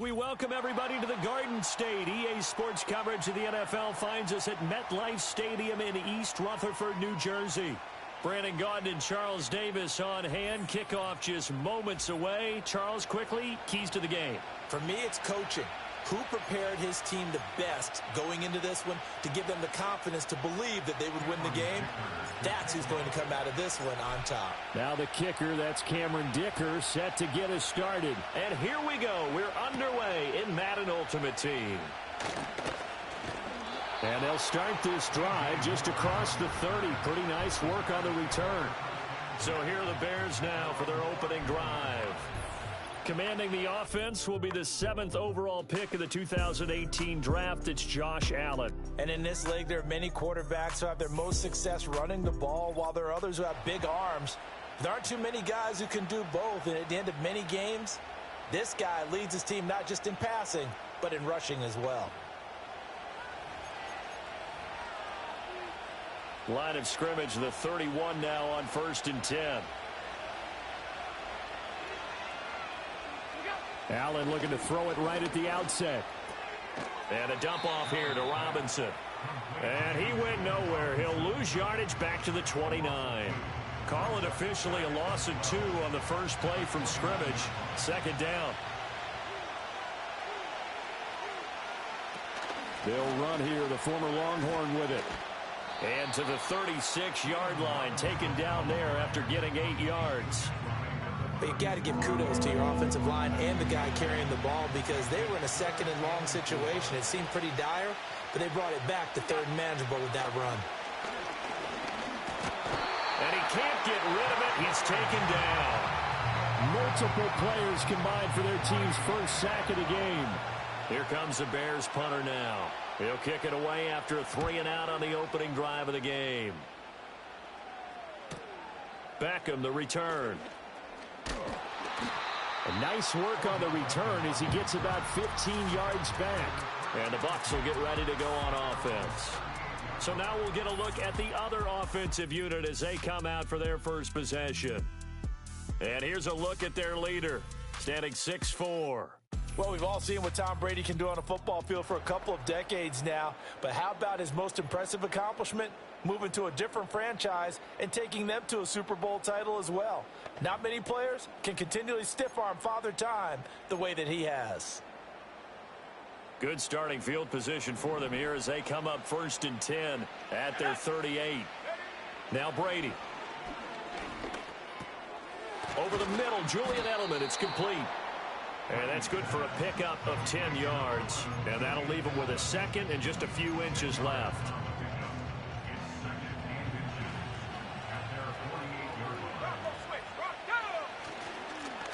We welcome everybody to the Garden State. EA Sports coverage of the NFL finds us at MetLife Stadium in East Rutherford, New Jersey. Brandon Gaudin and Charles Davis on hand. Kickoff just moments away. Charles, quickly, keys to the game. For me, it's coaching. Who prepared his team the best going into this one to give them the confidence to believe that they would win the game? That's who's going to come out of this one on top. Now the kicker, that's Cameron Dicker, set to get us started. And here we go. We're underway in Madden Ultimate Team. And they'll start this drive just across the 30. Pretty nice work on the return. So here are the Bears now for their opening drive. Commanding the offense will be the 7th overall pick of the 2018 draft. It's Josh Allen. And in this league, there are many quarterbacks who have their most success running the ball, while there are others who have big arms. There aren't too many guys who can do both. And at the end of many games, this guy leads his team not just in passing, but in rushing as well. Line of scrimmage, the 31 now on 1st and 10. Allen looking to throw it right at the outset. And a dump off here to Robinson. And he went nowhere. He'll lose yardage back to the 29. Call it officially a loss of 2 on the first play from scrimmage. 2nd down. They'll run here, the former Longhorn with it. And to the 36-yard line, taken down there after getting 8 yards. But you got to give kudos to your offensive line and the guy carrying the ball, because they were in a 2nd and long situation. It seemed pretty dire, but they brought it back to 3rd and manageable with that run. And he can't get rid of it. He's taken down. Multiple players combined for their team's first sack of the game. Here comes the Bears punter now. He'll kick it away after a 3-and-out on the opening drive of the game. Beckham, the return. A nice work on the return as he gets about 15 yards back. And the Bucs will get ready to go on offense. So now we'll get a look at the other offensive unit as they come out for their first possession. And here's a look at their leader, standing 6'4". Well, we've all seen what Tom Brady can do on a football field for a couple of decades now. But how about his most impressive accomplishment? Moving to a different franchise and taking them to a Super Bowl title as well. Not many players can continually stiff-arm Father Time the way that he has. Good starting field position for them here as they come up 1st and 10 at their 38. Now Brady. Over the middle, Julian Edelman. It's complete. And that's good for a pickup of 10 yards. And that'll leave him with a 2nd and just a few inches left.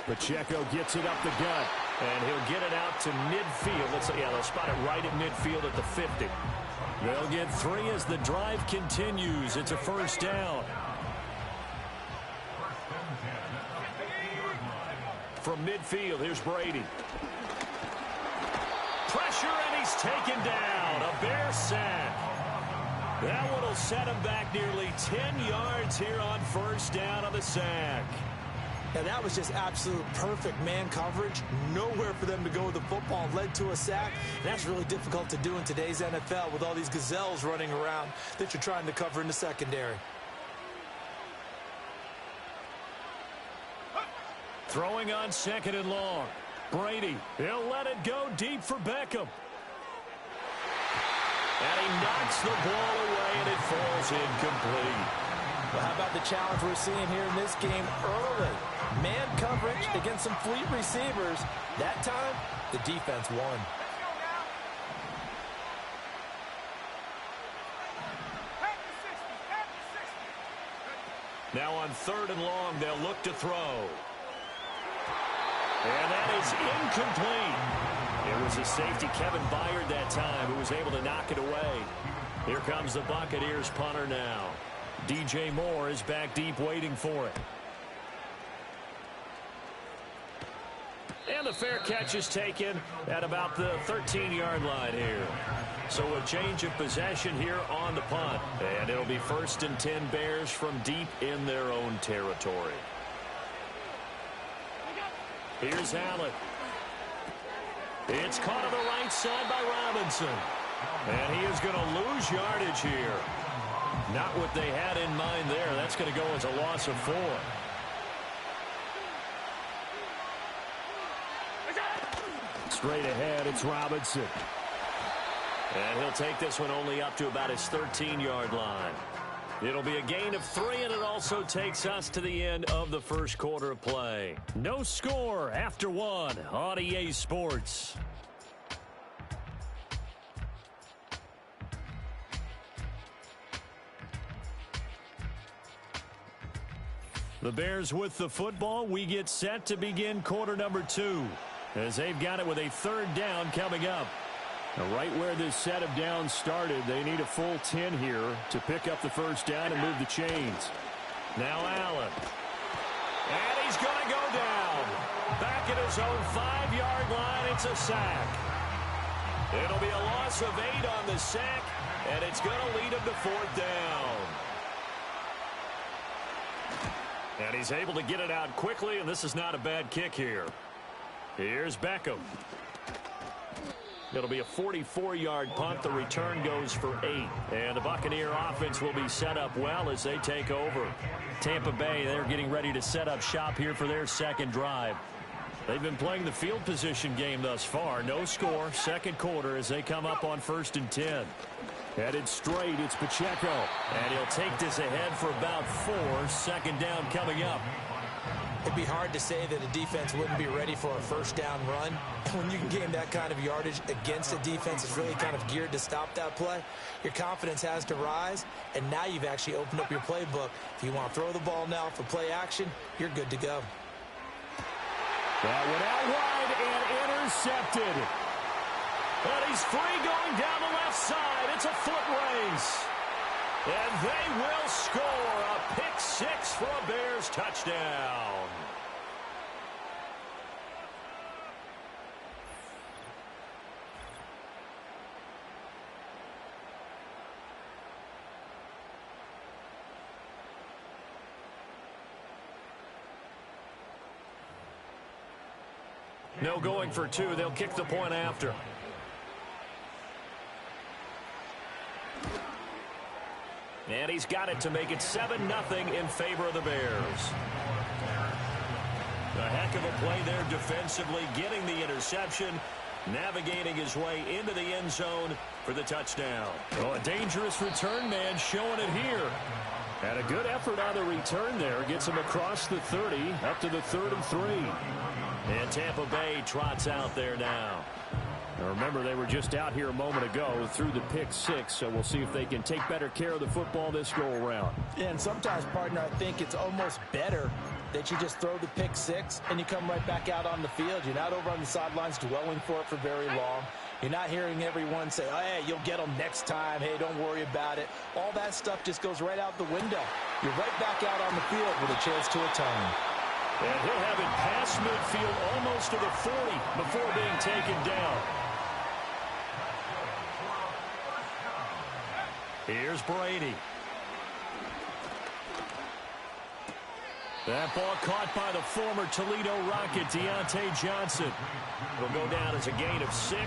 Pacheco gets it up the gut. And he'll get it out to midfield. They'll spot it right at midfield at the 50. They'll get 3 as the drive continues. It's a 1st down. From midfield, here's Brady. Pressure, and he's taken down. A Bear sack. That one will set him back nearly 10 yards here on 1st down on the sack. Now, that was just absolute perfect man coverage. Nowhere for them to go with the football. Led to a sack. And that's really difficult to do in today's NFL with all these gazelles running around that you're trying to cover in the secondary. Throwing on 2nd and long. Brady, he'll let it go deep for Beckham. And he knocks the ball away, and it falls incomplete. Well, how about the challenge we're seeing here in this game early? Man coverage against some fleet receivers. That time, the defense won. Now on 3rd and long, they'll look to throw. And that is incomplete. It was a safety, Kevin Byard, that time, who was able to knock it away. Here comes the Buccaneers punter now. DJ Moore is back deep waiting for it. And the fair catch is taken at about the 13-yard line here. So a change of possession here on the punt. And it'll be 1st and 10 Bears from deep in their own territory. Here's Allen. It's caught on the right side by Robinson. And he is going to lose yardage here. Not what they had in mind there. That's going to go as a loss of 4. Straight ahead, it's Robinson. And he'll take this one only up to about his 13-yard line. It'll be a gain of 3, and it also takes us to the end of the first quarter of play. No score after 1 on EA Sports. The Bears with the football. We get set to begin quarter number 2 as they've got it with a 3rd down coming up. Right where this set of downs started, they need a full 10 here to pick up the first down and move the chains. Now Allen. And he's going to go down. Back at his own 5-yard line, it's a sack. It'll be a loss of 8 on the sack, and it's going to lead him to 4th down. And he's able to get it out quickly, and this is not a bad kick here. Here's Beckham. It'll be a 44-yard punt. The return goes for 8. And the Buccaneer offense will be set up well as they take over. Tampa Bay, they're getting ready to set up shop here for their second drive. They've been playing the field position game thus far. No score, second quarter as they come up on 1st and 10. Headed straight, it's Pacheco. And he'll take this ahead for about 4. 2nd down coming up. It'd be hard to say that a defense wouldn't be ready for a first down run. When you can gain that kind of yardage against a defense that's really kind of geared to stop that play, your confidence has to rise, and now you've actually opened up your playbook. If you want to throw the ball now for play action, you're good to go. That went out wide and intercepted. And he's free going down the left side. It's a foot race. And they will score a pick 6 for a Bears touchdown. No going for 2. They'll kick the point after. And he's got it to make it 7-0 in favor of the Bears. A heck of a play there defensively, getting the interception, navigating his way into the end zone for the touchdown. Oh, a dangerous return man showing it here. And a good effort on the return there. Gets him across the 30, up to the 33. And Tampa Bay trots out there now. Now remember, they were just out here a moment ago through the pick 6, so we'll see if they can take better care of the football this go-around. Yeah, and sometimes, partner, I think it's almost better that you just throw the pick 6 and you come right back out on the field. You're not over on the sidelines dwelling for it for very long. You're not hearing everyone say, oh, hey, you'll get them next time. Hey, don't worry about it. All that stuff just goes right out the window. You're right back out on the field with a chance to atone. And he'll have it past midfield almost to the 40 before being taken down. Here's Brady. That ball caught by the former Toledo Rocket, Deontay Johnson. Will go down as a gain of 6,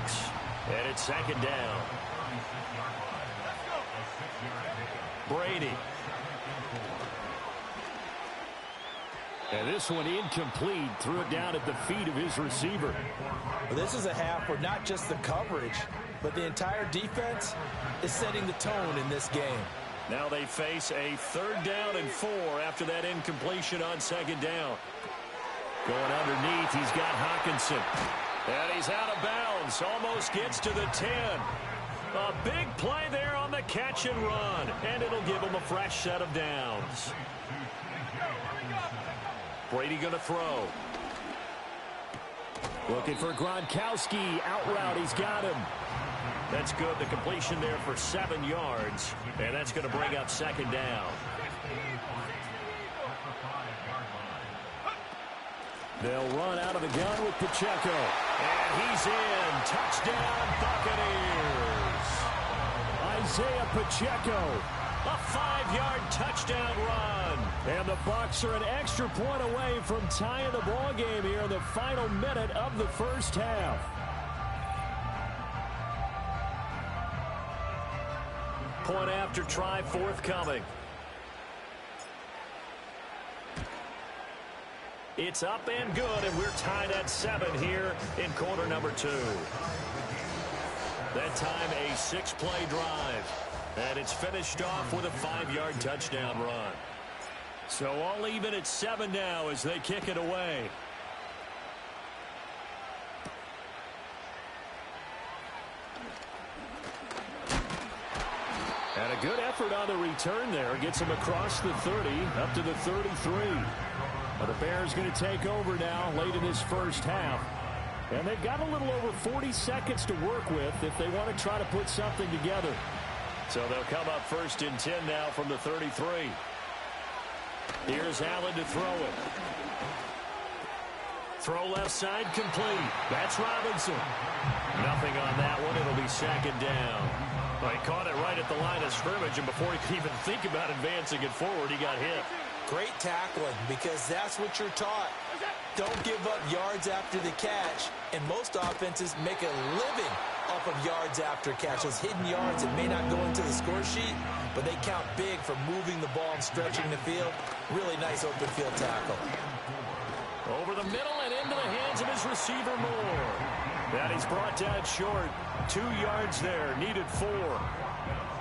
and it's 2nd down. Brady. And this one incomplete. Threw it down at the feet of his receiver. Well, this is a half where not just the coverage, but the entire defense is setting the tone in this game. Now they face a 3rd down and 4 after that incompletion on 2nd down. Going underneath, he's got Hawkinson. And he's out of bounds. Almost gets to the 10. A big play there on the catch and run. And it'll give him a fresh set of downs. Brady going to throw. Looking for Gronkowski. Out route, he's got him. That's good. The completion there for 7 yards. And that's going to bring up 2nd down. They'll run out of the gun with Pacheco. And he's in. Touchdown, Buccaneers. Isaiah Pacheco. A 5-yard touchdown run. And the Bucs are an extra point away from tying the ball game here in the final minute of the first half. Point after try forthcoming. It's up and good, and we're tied at 7 here in quarter number 2. That time a 6-play drive. And it's finished off with a 5-yard touchdown run. So all even at 7 now as they kick it away. And a good effort on the return there. Gets him across the 30, up to the 33. But the Bears going to take over now late in this first half. And they've got a little over 40 seconds to work with if they want to try to put something together. So they'll come up 1st and 10 now from the 33. Here's Allen to throw it. Throw left side complete. That's Robinson. Nothing on that one. It'll be 2nd down. Well, he caught it right at the line of scrimmage, and before he could even think about advancing it forward, he got hit. Great tackling, because that's what you're taught. Don't give up yards after the catch, and most offenses make a living off of yards after catch. Those hidden yards that may not go into the score sheet, but they count big for moving the ball and stretching the field. Really nice open field tackle. Over the middle and into the hands of his receiver Moore. That he's brought down short. 2 yards there, needed 4.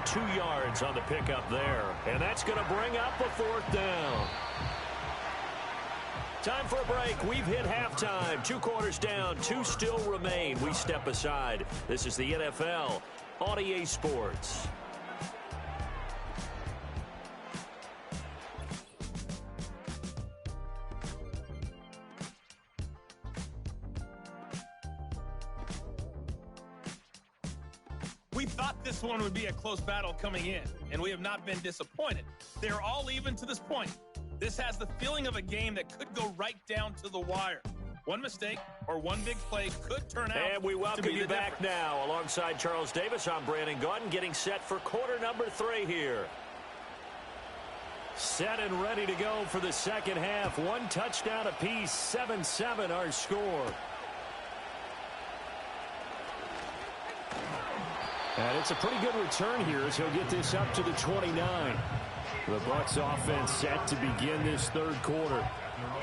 2 yards on the pickup there. And that's going to bring up a 4th down. Time for a break. We've hit halftime. 2 quarters down. 2 still remain. We step aside. This is the NFL on EA Sports. We thought this one would be a close battle coming in, and we have not been disappointed. They're all even to this point. This has the feeling of a game that could go right down to the wire. One mistake or one big play could turn out. And we welcome you back now. Alongside Charles Davis, I'm Brandon Gaudin, getting set for quarter number 3 here. Set and ready to go for the second half. 1 touchdown apiece, 7-7 our score. And it's a pretty good return here as he'll get this up to the 29. The Bucs offense set to begin this 3rd quarter.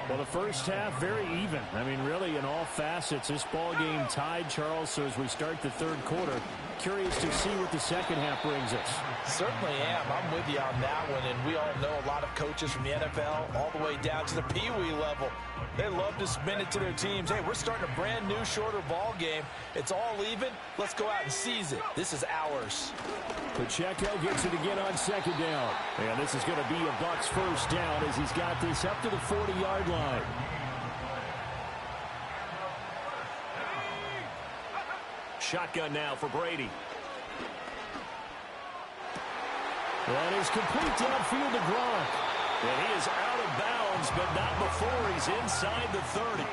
Well, the first half, very even. I mean, really, in all facets, this ball game tied, Charles. So as we start the 3rd quarter, curious to see what the second half brings us. Certainly am. I'm with you on that one. And we all know a lot of coaches from the NFL all the way down to the Pee-wee level. They love to spin it to their teams. Hey, we're starting a brand new, shorter ball game. It's all even. Let's go out and seize it. This is ours. Pacheco gets it again on 2nd down. And this is going to be a Bucs 1st down as he's got this up to the 40-yard line. Shotgun now for Brady. That is complete downfield to Gronk. And he is out of bounds, but not before he's inside the 30.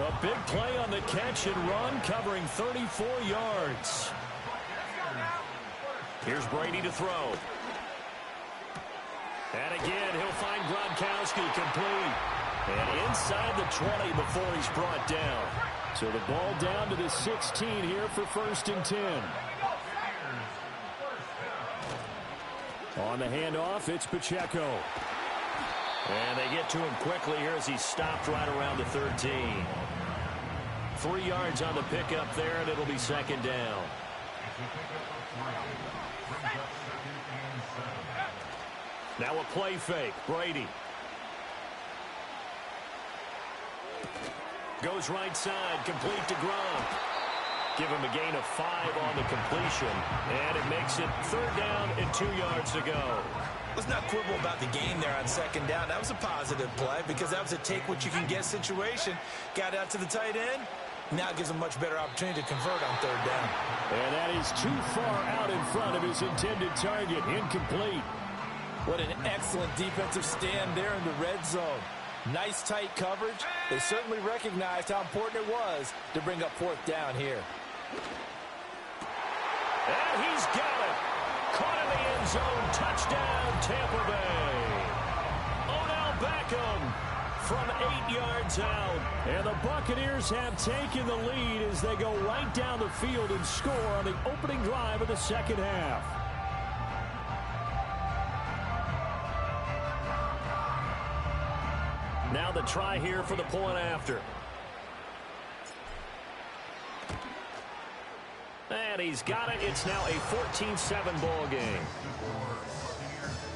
A big play on the catch and run, covering 34 yards. Here's Brady to throw. And again, he'll find Gronkowski complete. And inside the 20 before he's brought down. So the ball down to the 16 here for 1st and 10. On the handoff, it's Pacheco. And they get to him quickly here as he's stopped right around the 13. 3 yards on the pickup there, and it'll be 2nd down. Now a play fake. Brady. Goes right side, complete to Gronk. Give him a gain of 5 on the completion. And it makes it 3rd down and 2 yards to go. Let's not quibble about the gain there on 2nd down. That was a positive play because that was a take-what-you-can-get situation. Got out to the tight end. Now gives him a much better opportunity to convert on 3rd down. And that is too far out in front of his intended target. Incomplete. What an excellent defensive stand there in the red zone. Nice tight coverage. They certainly recognized how important it was to bring up 4th down here. And he's got it. Caught in the end zone. Touchdown, Tampa Bay. Odell Beckham from 8 yards out. And the Buccaneers have taken the lead as they go right down the field and score on the opening drive of the second half. Now the try here for the point after. And he's got it. It's now a 14-7 ball game.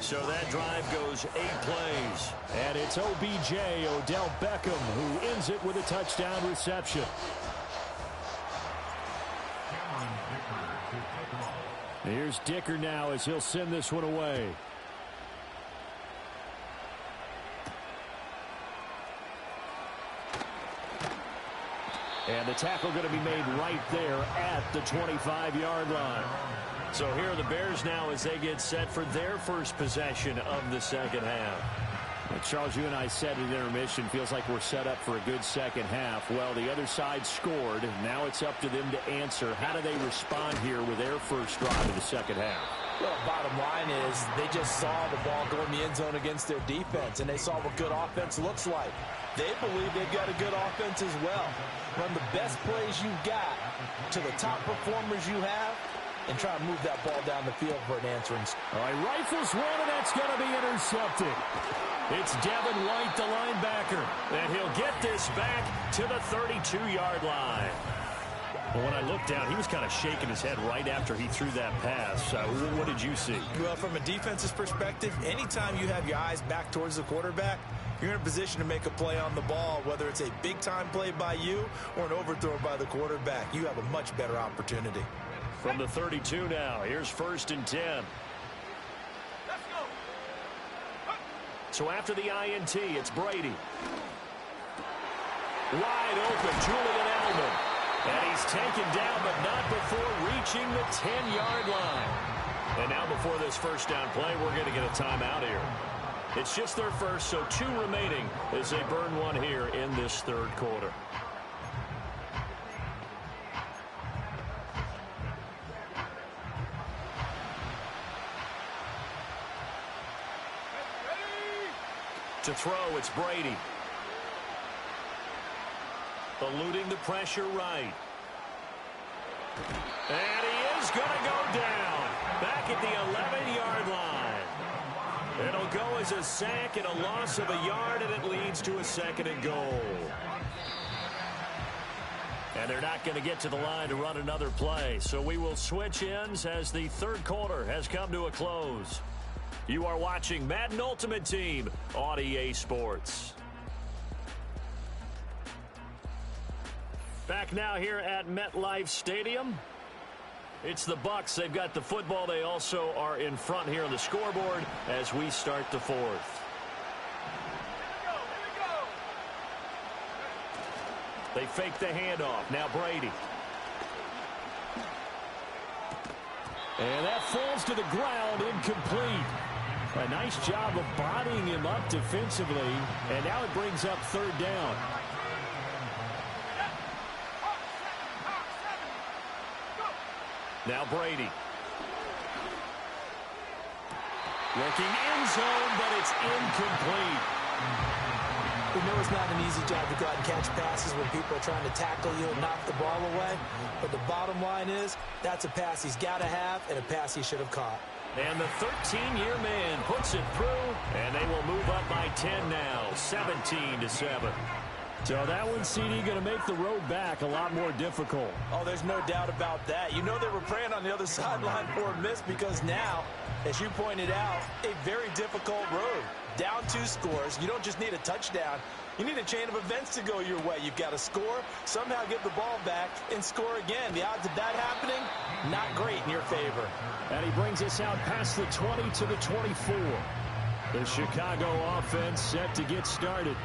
So that drive goes 8 plays. And it's OBJ, Odell Beckham, who ends it with a touchdown reception. Here's Dicker now as he'll send this one away. And the tackle going to be made right there at the 25-yard line. So here are the Bears now as they get set for their first possession of the second half. Well, Charles, you and I said at intermission, feels like we're set up for a good second half. Well, the other side scored. Now it's up to them to answer. How do they respond here with their first drive of the second half? Well, bottom line is they just saw the ball go in the end zone against their defense, and they saw what good offense looks like. They believe they've got a good offense as well. Run the best plays you've got to the top performers you have, and try to move that ball down the field for an answering. All right, rifles one, and that's going to be intercepted. It's Devin White, the linebacker, and he'll get this back to the 32-yard line. Well, when I looked down, he was kind of shaking his head right after he threw that pass. What did you see? Well, from a defense's perspective, anytime you have your eyes back towards the quarterback, you're in a position to make a play on the ball, whether it's a big-time play by you or an overthrow by the quarterback. You have a much better opportunity. From the 32 now, here's 1st and 10. Let's go. So after the INT, it's Brady. Wide open, Julian Edelman. And he's taken down, but not before reaching the 10-yard line. And now before this first down play, we're going to get a timeout here. It's just their first, so 2 remaining as they burn one here in this third quarter. To throw, it's Brady. Eluding the pressure right. And he is going to go down. Back at the 11-yard line. It'll go as a sack and a loss of a yard, and it leads to a 2nd and goal. And they're not going to get to the line to run another play. So we will switch ends as the third quarter has come to a close. You are watching Madden Ultimate Team on EA Sports. Back now here at MetLife Stadium. It's the Bucs. They've got the football. They also are in front here on the scoreboard as we start the fourth. They fake the handoff. Now Brady. And that falls to the ground, incomplete. A nice job of bodying him up defensively, and now it brings up 3rd down. Now Brady. Looking end zone, but it's incomplete. We know it's not an easy job to go out and catch passes when people are trying to tackle you and knock the ball away. But the bottom line is, that's a pass he's got to have and a pass he should have caught. And the 13-year man puts it through, and they will move up by 10 now, 17-7. So that one, CD, going to make the road back a lot more difficult. Oh, there's no doubt about that. You know they were praying on the other sideline for a miss because now, as you pointed out, a very difficult road. Down 2 scores. You don't just need a touchdown. You need a chain of events to go your way. You've got to score, somehow get the ball back, and score again. The odds of that happening, not great in your favor. And he brings us out past the 20 to the 24. The Chicago offense set to get started.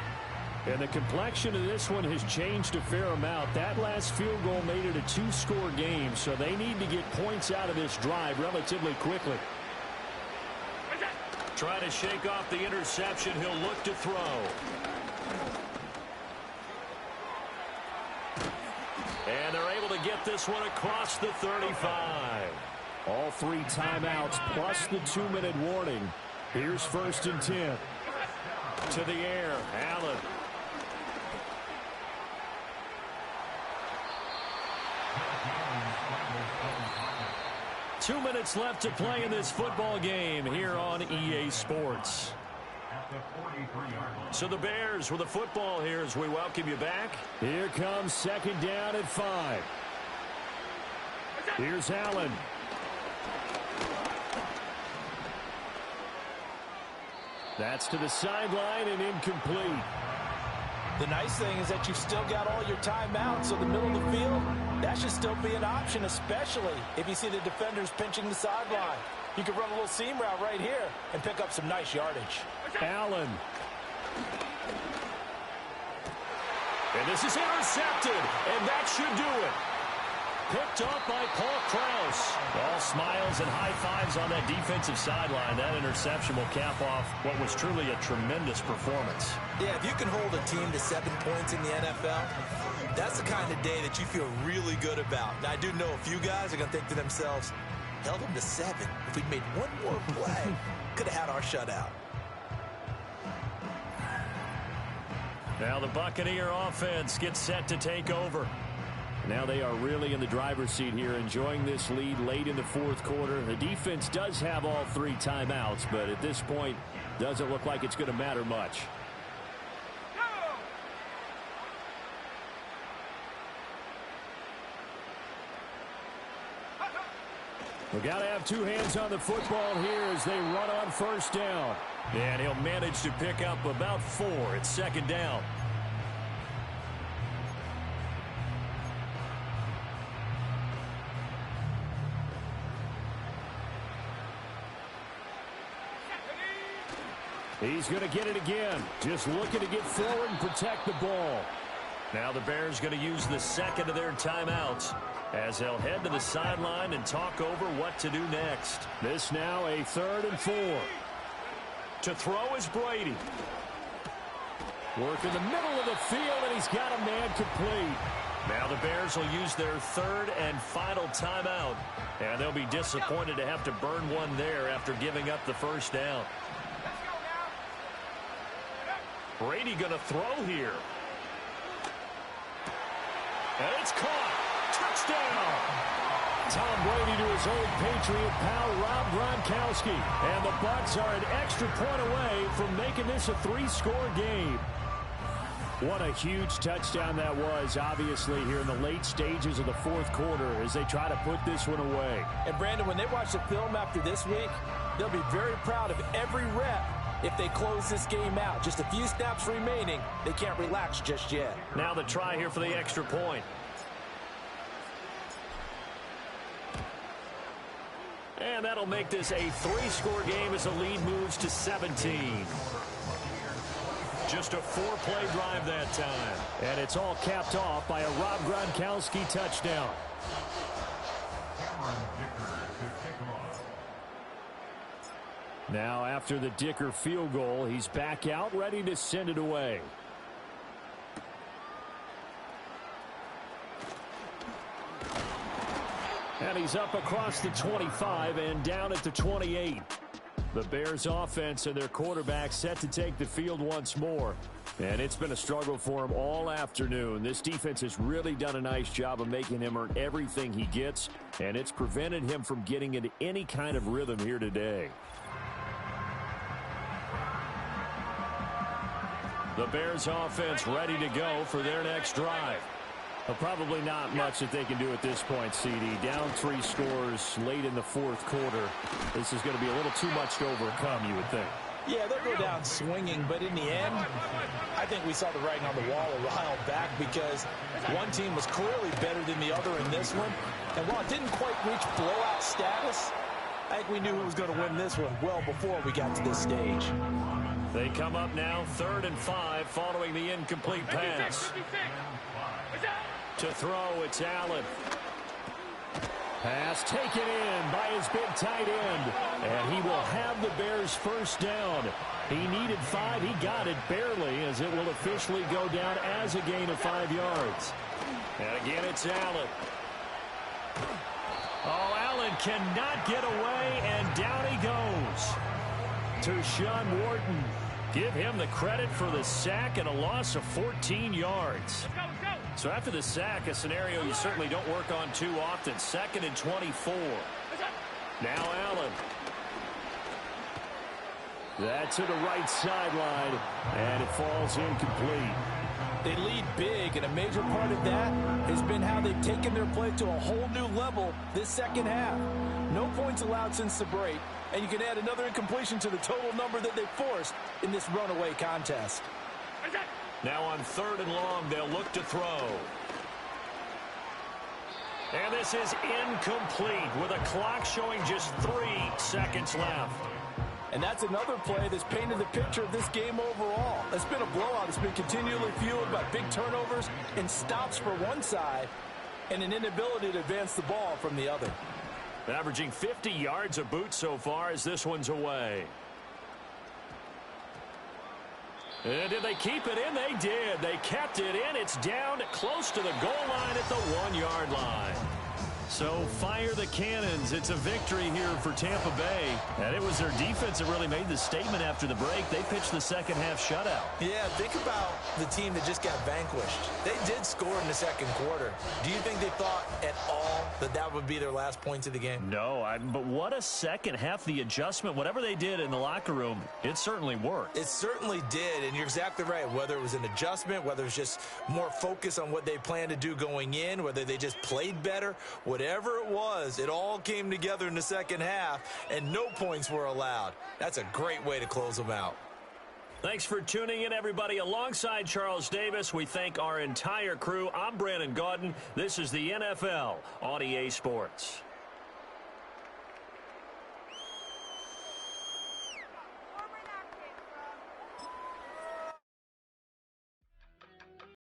And the complexion of this one has changed a fair amount. That last field goal made it a 2-score game, so they need to get points out of this drive relatively quickly. Trying to shake off the interception. He'll look to throw. And they're able to get this one across the 35. All 3 timeouts plus the 2-minute warning. Here's 1st and 10. To the air, Allen. Two minutes left to play in this football game here on EA Sports. So the Bears with the football here as we welcome you back. Here comes second down at 5. Here's Allen. That's to the sideline and incomplete. The nice thing is that you've still got all your timeouts, so the middle of the field, that should still be an option, especially if you see the defenders pinching the sideline. You can run a little seam route right here and pick up some nice yardage. Allen. And this is intercepted, and that should do it. Picked up by Paul Krause. All smiles and high fives on that defensive sideline. That interception will cap off what was truly a tremendous performance. Yeah, if you can hold a team to 7 points in the NFL, that's the kind of day that you feel really good about. Now, I do know a few guys are going to think to themselves, held them to 7. If we'd made one more play, could have had our shutout. Now the Buccaneer offense gets set to take over. Now they are really in the driver's seat here, enjoying this lead late in the fourth quarter. The defense does have all 3 timeouts, but at this point, doesn't look like it's going to matter much. We've got to have 2 hands on the football here as they run on first down. And he'll manage to pick up about 4 at second down. He's going to get it again. Just looking to get forward and protect the ball. Now the Bears going to use the second of their timeouts as they'll head to the sideline and talk over what to do next. This now a 3rd and 4. To throw is Brady. Work in the middle of the field, and he's got a man complete. Now the Bears will use their 3rd and final timeout. And they'll be disappointed to have to burn one there after giving up the first down. Brady going to throw here. And it's caught. Touchdown. Tom Brady to his old Patriot pal, Rob Gronkowski. And the Bucs are an extra point away from making this a 3-score game. What a huge touchdown that was, obviously, here in the late stages of the fourth quarter as they try to put this one away. And, Brandon, when they watch the film after this week, they'll be very proud of every rep. If they close this game out, just a few snaps remaining, they can't relax just yet. Now the try here for the extra point. And that'll make this a 3-score game as the lead moves to 17. Just a 4-play drive that time. And it's all capped off by a Rob Gronkowski touchdown. Now, after the Dicker field goal, he's back out, ready to send it away. And he's up across the 25 and down at the 28. The Bears offense and their quarterback set to take the field once more. And it's been a struggle for him all afternoon. This defense has really done a nice job of making him earn everything he gets, and it's prevented him from getting into any kind of rhythm here today. The Bears offense ready to go for their next drive. Well, probably not much that they can do at this point, CD. Down 3 scores late in the fourth quarter. This is going to be a little too much to overcome, you would think. Yeah, they'll go down swinging, but in the end, I think we saw the writing on the wall a while back because one team was clearly better than the other in this one. And while it didn't quite reach blowout status, I think we knew who was going to win this one well before we got to this stage. They come up now 3rd and 5 following the incomplete pass. To throw, it's Allen. Pass taken in by his big tight end. And he will have the Bears first down. He needed 5. He got it barely as it will officially go down as a gain of 5 yards. And again, it's Allen. Oh, Allen cannot get away, and down he goes. To Sean Wharton. Give him the credit for the sack and a loss of 14 yards. So after the sack, a scenario you certainly don't work on too often. 2nd and 24. Now Allen. That to the right sideline, and it falls incomplete. They lead big, and a major part of that has been how they've taken their play to a whole new level this second half. No points allowed since the break, and you can add another incompletion to the total number that they forced in this runaway contest. Now on 3rd and long, they'll look to throw. And this is incomplete with a clock showing just 3 seconds left. And that's another play that's painted the picture of this game overall. It's been a blowout. It's been continually fueled by big turnovers and stops for one side and an inability to advance the ball from the other. Averaging 50 yards a boot so far as this one's away. And did they keep it in? They did. They kept it in. It's down close to the goal line at the 1-yard line. So fire the cannons. It's a victory here for Tampa Bay. And it was their defense that really made the statement after the break. They pitched the second half shutout. Yeah, think about the team that just got vanquished. They did score in the second quarter. Do you think they thought at all that that would be their last points of the game? No, but what a second half. The adjustment, whatever they did in the locker room, it certainly worked. It certainly did, and you're exactly right. Whether it was an adjustment, whether it was just more focus on what they planned to do going in, whether they just played better, whatever it was, it all came together in the second half, and no points were allowed. That's a great way to close them out. Thanks for tuning in, everybody. Alongside Charles Davis, we thank our entire crew. I'm Brandon Gaudin. This is the NFL on EA Sports.